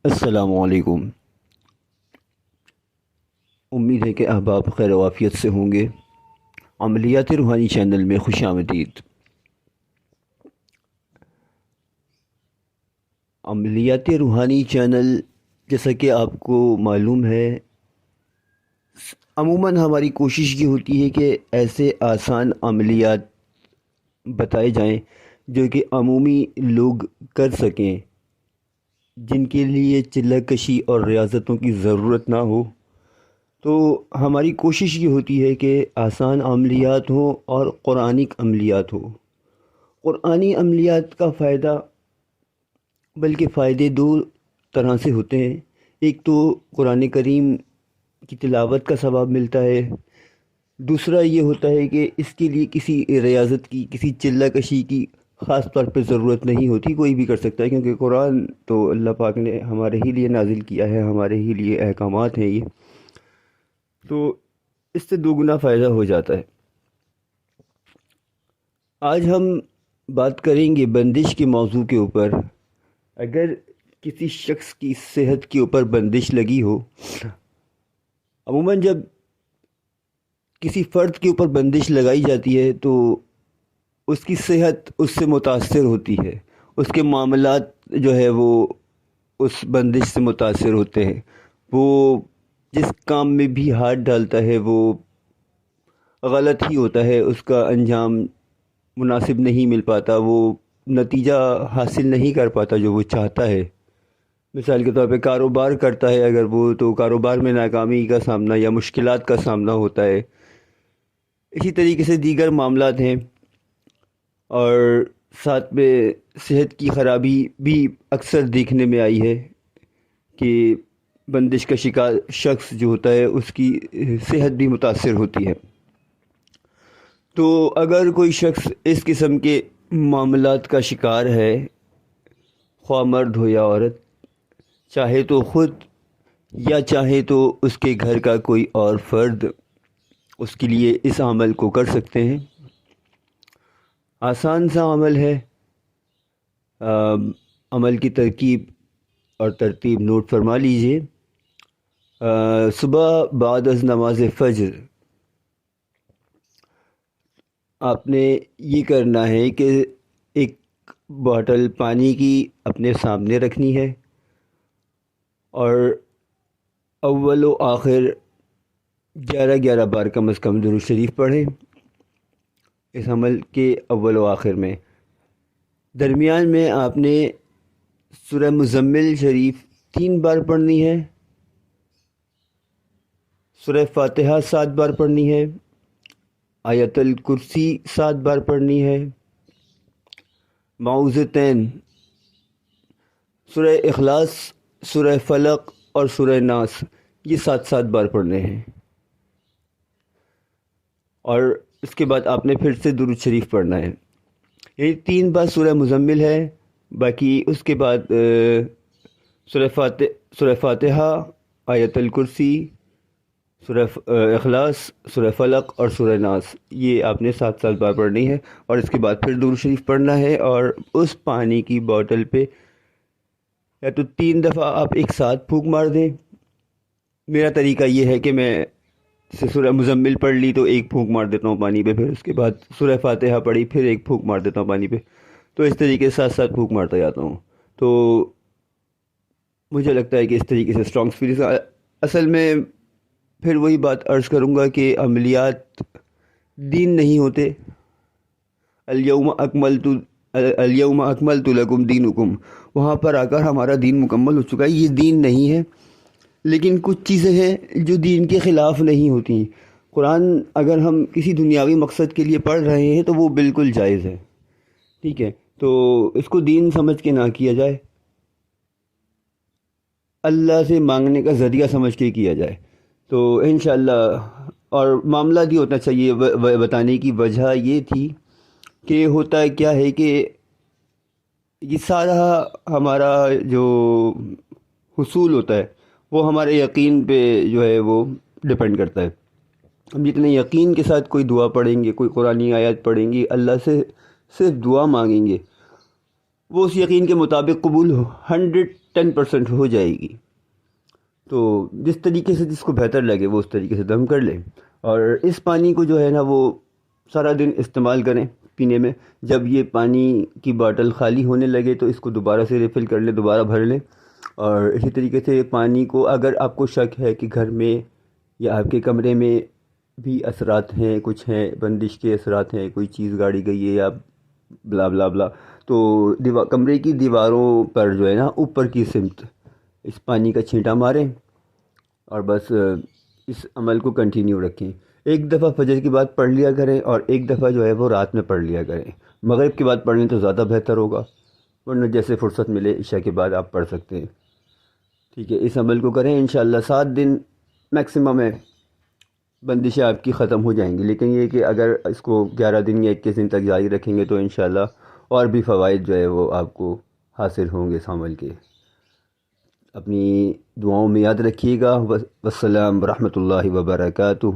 السلام علیکم۔ امید ہے کہ احباب خیر و عافیت سے ہوں گے۔ عملیات روحانی چینل میں خوش آمدید۔ عملیات روحانی چینل، جیسا کہ آپ کو معلوم ہے، عموماً ہماری کوشش یہ ہوتی ہے کہ ایسے آسان عملیات بتائے جائیں جو کہ عمومی لوگ کر سکیں، جن کے لیے چلہ کشی اور ریاضتوں کی ضرورت نہ ہو۔ تو ہماری کوشش یہ ہوتی ہے کہ آسان عملیات ہوں اور قرآنک عملیات ہوں۔ قرآنی عملیات کا فائدہ، بلکہ فائدے دو طرح سے ہوتے ہیں۔ ایک تو قرآن کریم کی تلاوت کا ثواب ملتا ہے، دوسرا یہ ہوتا ہے کہ اس کے لیے کسی ریاضت کی، کسی چلہ کشی کی خاص طور پہ ضرورت نہیں ہوتی، کوئی بھی کر سکتا ہے، کیونکہ قرآن تو اللہ پاک نے ہمارے ہی لیے نازل کیا ہے، ہمارے ہی لیے احکامات ہیں یہ، تو اس سے دوگنا فائدہ ہو جاتا ہے۔ آج ہم بات کریں گے بندش کے موضوع کے اوپر۔ اگر کسی شخص کی صحت کے اوپر بندش لگی ہو، عموماً جب کسی فرد کے اوپر بندش لگائی جاتی ہے تو اس کی صحت اس سے متاثر ہوتی ہے، اس کے معاملات جو ہے وہ اس بندش سے متاثر ہوتے ہیں۔ وہ جس کام میں بھی ہاتھ ڈالتا ہے وہ غلط ہی ہوتا ہے، اس کا انجام مناسب نہیں مل پاتا، وہ نتیجہ حاصل نہیں کر پاتا جو وہ چاہتا ہے۔ مثال کے طور پہ کاروبار کرتا ہے اگر وہ، تو کاروبار میں ناکامی کا سامنا یا مشکلات کا سامنا ہوتا ہے۔ اسی طریقے سے دیگر معاملات ہیں، اور ساتھ میں صحت کی خرابی بھی اکثر دیکھنے میں آئی ہے کہ بندش کا شکار شخص جو ہوتا ہے اس کی صحت بھی متاثر ہوتی ہے۔ تو اگر کوئی شخص اس قسم کے معاملات کا شکار ہے، خواہ مرد ہو یا عورت، چاہے تو خود یا چاہے تو اس کے گھر کا کوئی اور فرد، اس کے لیے اس عمل کو کر سکتے ہیں۔ آسان سا عمل ہے۔ عمل کی ترکیب اور ترتیب نوٹ فرما لیجئے۔ صبح بعد از نماز فجر آپ نے یہ کرنا ہے کہ ایک بوٹل پانی کی اپنے سامنے رکھنی ہے، اور اول و آخر 11 بار کم از کم درود شریف پڑھیں اس عمل کے اول و آخر میں۔ درمیان میں آپ نے سورہ مزمل شریف 3 بار پڑھنی ہے، سورہ فاتحہ 7 بار پڑھنی ہے، آیت الکرسی 7 بار پڑھنی ہے، معوذتین، سورہ اخلاص، سورہ فلق اور سورہ ناس، یہ 7 بار پڑھنے ہیں، اور اس کے بعد آپ نے پھر سے درود شریف پڑھنا ہے۔ یعنی 3 بار سورہ مزمل ہے، باقی اس کے بعد سورہ فاتحہ، آیت الکرسی، سورہ اخلاص، سورہ فلق اور سورہ ناس، یہ آپ نے 7 بار پڑھنی ہے، اور اس کے بعد پھر درود شریف پڑھنا ہے، اور اس پانی کی بوٹل پہ یا تو 3 دفعہ آپ ایک ساتھ پھونک مار دیں۔ میرا طریقہ یہ ہے کہ میں سورہ مزمل پڑھ لی تو ایک پھونک مار دیتا ہوں پانی پہ، پھر اس کے بعد سورہ فاتحہ پڑھی پھر ایک پھونک مار دیتا ہوں پانی پہ، تو اس طریقے سے 7 پھونک مارتا جاتا ہوں۔ تو مجھے لگتا ہے کہ اس طریقے سے اسٹرانگ اسپرٹ، اصل میں پھر وہی بات عرض کروں گا کہ عملیات دین نہیں ہوتے۔ الیوم اکملت لکم دینکم، وہاں پر آ کر ہمارا دین مکمل ہو چکا ہے، یہ دین نہیں ہے۔ لیکن کچھ چیزیں ہیں جو دین کے خلاف نہیں ہوتی۔ قرآن اگر ہم کسی دنیاوی مقصد کے لیے پڑھ رہے ہیں تو وہ بالکل جائز ہے، ٹھیک ہے، تو اس کو دین سمجھ کے نہ کیا جائے، اللہ سے مانگنے کا ذریعہ سمجھ کے کیا جائے تو انشاءاللہ۔ اور معاملہ یہ ہونا چاہیے، بتانے کی وجہ یہ تھی کہ ہوتا کیا ہے کہ یہ سارا ہمارا جو حصول ہوتا ہے وہ ہمارے یقین پہ جو ہے وہ ڈپینڈ کرتا ہے۔ ہم جتنے یقین کے ساتھ کوئی دعا پڑھیں گے، کوئی قرآنی آیات پڑھیں گے، اللہ سے صرف دعا مانگیں گے، وہ اس یقین کے مطابق قبول 100 10% ہو جائے گی۔ تو جس طریقے سے جس کو بہتر لگے وہ اس طریقے سے دم کر لیں، اور اس پانی کو جو ہے نا وہ سارا دن استعمال کریں پینے میں۔ جب یہ پانی کی باٹل خالی ہونے لگے تو اس کو دوبارہ سے ریفل کر لیں، دوبارہ بھر لیں۔ اور اسی طریقے سے پانی کو اگر آپ کو شک ہے کہ گھر میں یا آپ کے کمرے میں بھی اثرات ہیں، کچھ ہیں بندش کے اثرات ہیں، کوئی چیز گاڑی گئی ہے یا بلا بلا بلا، تو کمرے کی دیواروں پر جو ہے نا اوپر کی سمت اس پانی کا چھینٹا ماریں، اور بس اس عمل کو کنٹینیو رکھیں۔ ایک دفعہ فجر کی بعد پڑھ لیا کریں، اور ایک دفعہ جو ہے وہ رات میں پڑھ لیا کریں۔ مغرب کے بعد پڑھ لیں تو زیادہ بہتر ہوگا، ورنہ جیسے فرصت ملے عشاء کے بعد آپ پڑھ سکتے ہیں۔ ٹھیک ہے، اس عمل کو کریں، انشاءاللہ 7 دن میکسیمم ہے بندشیں آپ کی ختم ہو جائیں گی۔ لیکن یہ کہ اگر اس کو 11 دن یا 21 دن تک جاری رکھیں گے تو انشاءاللہ اور بھی فوائد جو ہے وہ آپ کو حاصل ہوں گے اس عمل کے۔ اپنی دعاؤں میں یاد رکھیے گا۔ والسلام ورحمۃ اللہ وبرکاتہ۔